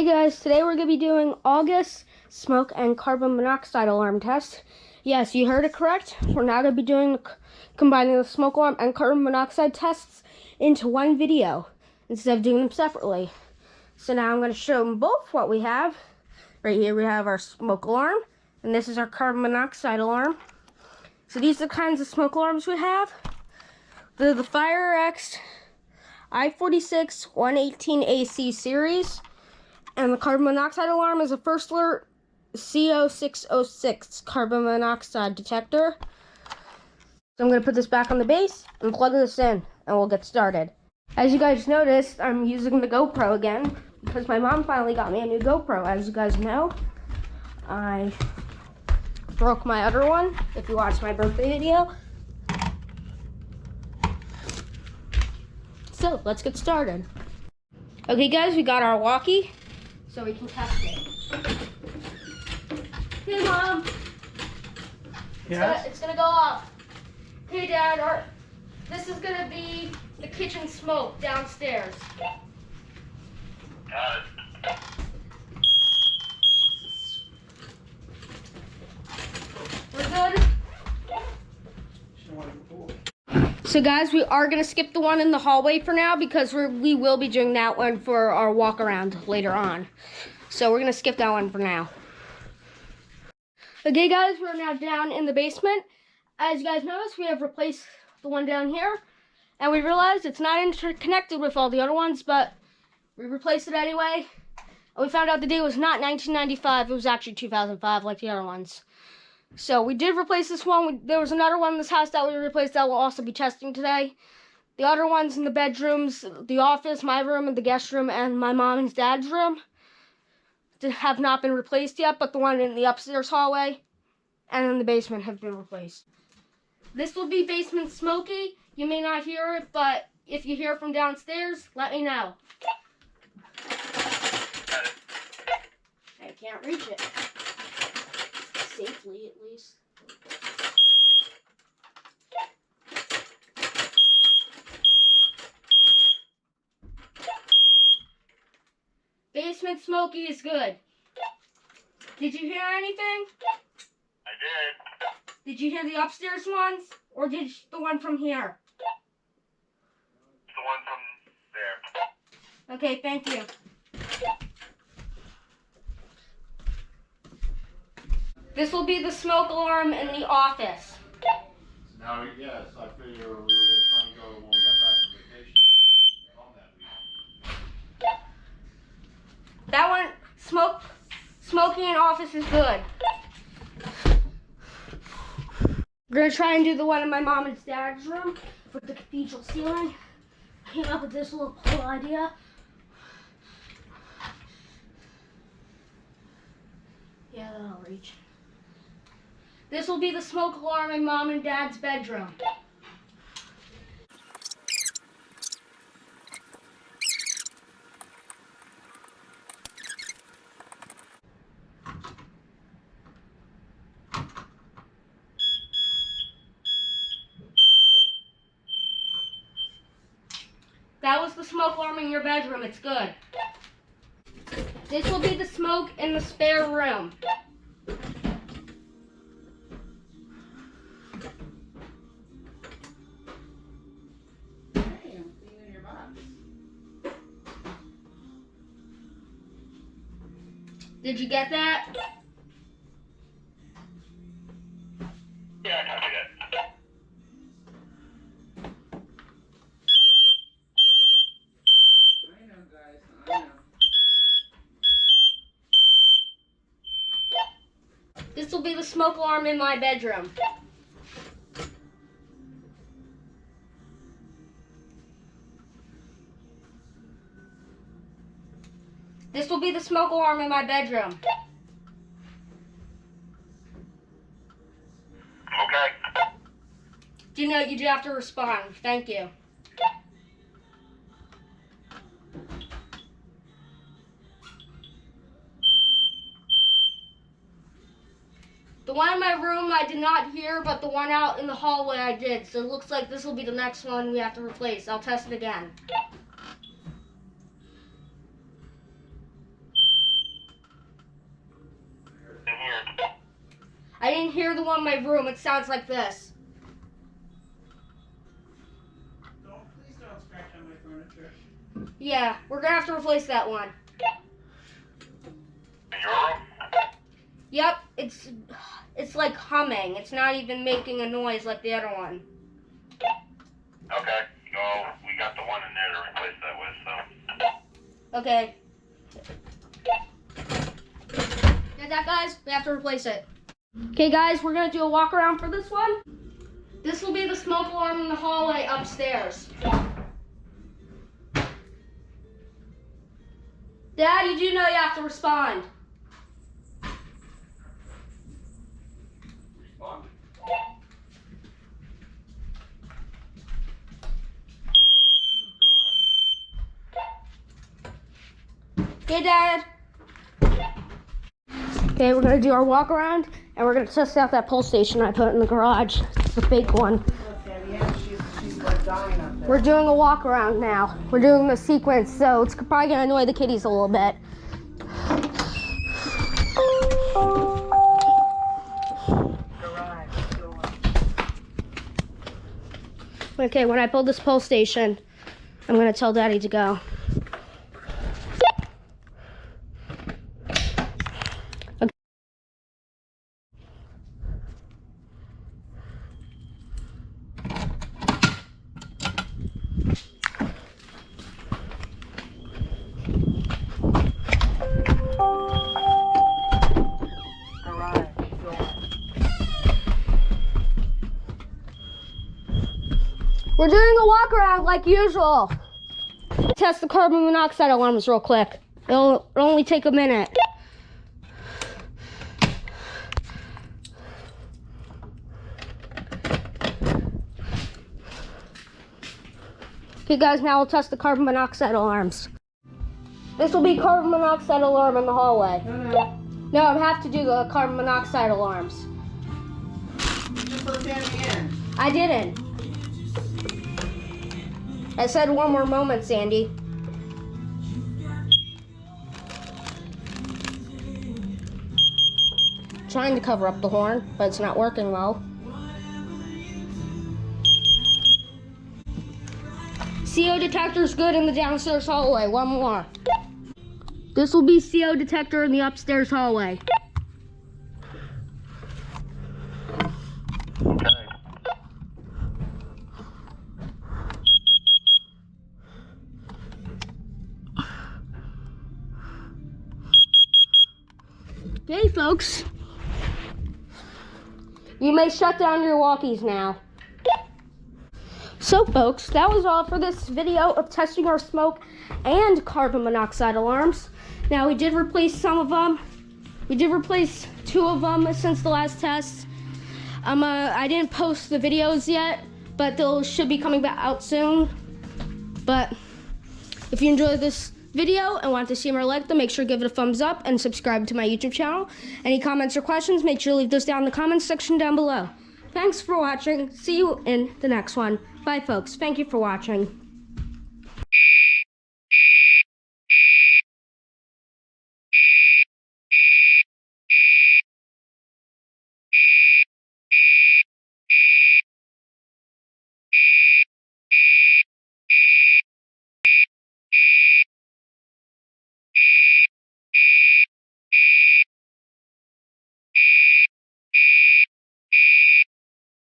Hey guys, today we're going to be doing August smoke and carbon monoxide alarm test. Yes, you heard it correct. We're now going to be doing combining the smoke alarm and carbon monoxide tests into one video instead of doing them separately. So now I'm going to show them both what we have. Right here we have our smoke alarm, and this is our carbon monoxide alarm. So these are the kinds of smoke alarms we have. They're the FireX I46 118 AC series. And the carbon monoxide alarm is a First Alert CO606 carbon monoxide detector. So I'm going to put this back on the base and plug this in, and we'll get started. As you guys noticed, I'm using the GoPro again because my mom finally got me a new GoPro. As you guys know, I broke my other one, if you watched my birthday video. So let's get started. Okay guys, we got our walkie, so we can test it. Hey Mom. Yes? It's gonna go off. Hey Dad, this is gonna be the kitchen smoke downstairs. Got it. We're good? So guys, we are gonna skip the one in the hallway for now because we will be doing that one for our walk around later on. So we're gonna skip that one for now. Okay guys, we're now down in the basement. As you guys noticed, we have replaced the one down here, and we realized it's not interconnected with all the other ones, but we replaced it anyway. And we found out the day was not 1995, it was actually 2005 like the other ones. So we did replace this one. There was another one in this house that we replaced that we'll also be testing today. The other ones in the bedrooms, the office, my room, and the guest room, and my mom and dad's room have not been replaced yet, but the one in the upstairs hallway and in the basement have been replaced. This will be basement smoky. You may not hear it, but if you hear it from downstairs, let me know. I can't reach it. Safely, at least. Basement smoky is good. Did you hear anything? I did. Did you hear the upstairs ones? Or did the one from here? The one from there. Okay, thank you. This will be the smoke alarm in the office. Now, yes, I figure we were going to try and go when we got back from vacation on that week. That one, smoking in office is good. We're going to try and do the one in my mom and dad's room with the cathedral ceiling. Came up with this little cool idea. Yeah, that'll reach. This will be the smoke alarm in mom and dad's bedroom. That was the smoke alarm in your bedroom. It's good. This will be the smoke in the spare room. Did you get that? Yeah, I copied it. I know, guys. I know. This will be the smoke alarm in my bedroom. This will be the smoke alarm in my bedroom. Okay. Do you know you do have to respond? Thank you. The one in my room I did not hear, but the one out in the hallway I did. So it looks like this will be the next one we have to replace. I'll test it again. can hear the one in my room. It sounds like this. Please don't scratch on my furniture. Yeah, we're gonna have to replace that one. In your room? Yep, it's like humming. It's not even making a noise like the other one. Okay. Well, we got the one in there to replace that with, so. Okay. Get that, guys? We have to replace it. Okay, guys, we're gonna do a walk around for this one. This will be the smoke alarm in the hallway upstairs. Dad, you do know you have to respond. Respond. Okay, Dad. Okay, we're gonna do our walk around and we're gonna test out that pull station I put in the garage. It's the fake one. Look, Daddy, yeah, she's like dying up there. We're doing a walk around now. We're doing the sequence, so it's probably gonna annoy the kitties a little bit. Garage door. Okay, when I pull this pull station, I'm gonna tell Daddy to go. Garage door. We're doing a walk around like usual. Test the carbon monoxide alarms real quick. It'll only take a minute. Okay guys, now we'll test the carbon monoxide alarms. This will be carbon monoxide alarm in the hallway. No. No, I have to do the carbon monoxide alarms. You just put Danny in. I didn't. I said one more moment, Sandy. Trying to cover up the horn, but it's not working well. CO detector's good in the downstairs hallway. One more. This will be CO detector in the upstairs hallway. Okay. Okay, folks. You may shut down your walkies now. So, folks, that was all for this video of testing our smoke and carbon monoxide alarms. Now, we did replace some of them. We did replace 2 of them since the last test. I didn't post the videos yet, but those should be coming back out soon. But if you enjoyed this video and want to see more like them, make sure to give it a thumbs up and subscribe to my YouTube channel. Any comments or questions, make sure to leave those down in the comments section down below. Thanks for watching. See you in the next one. Bye, folks. Thank you for watching.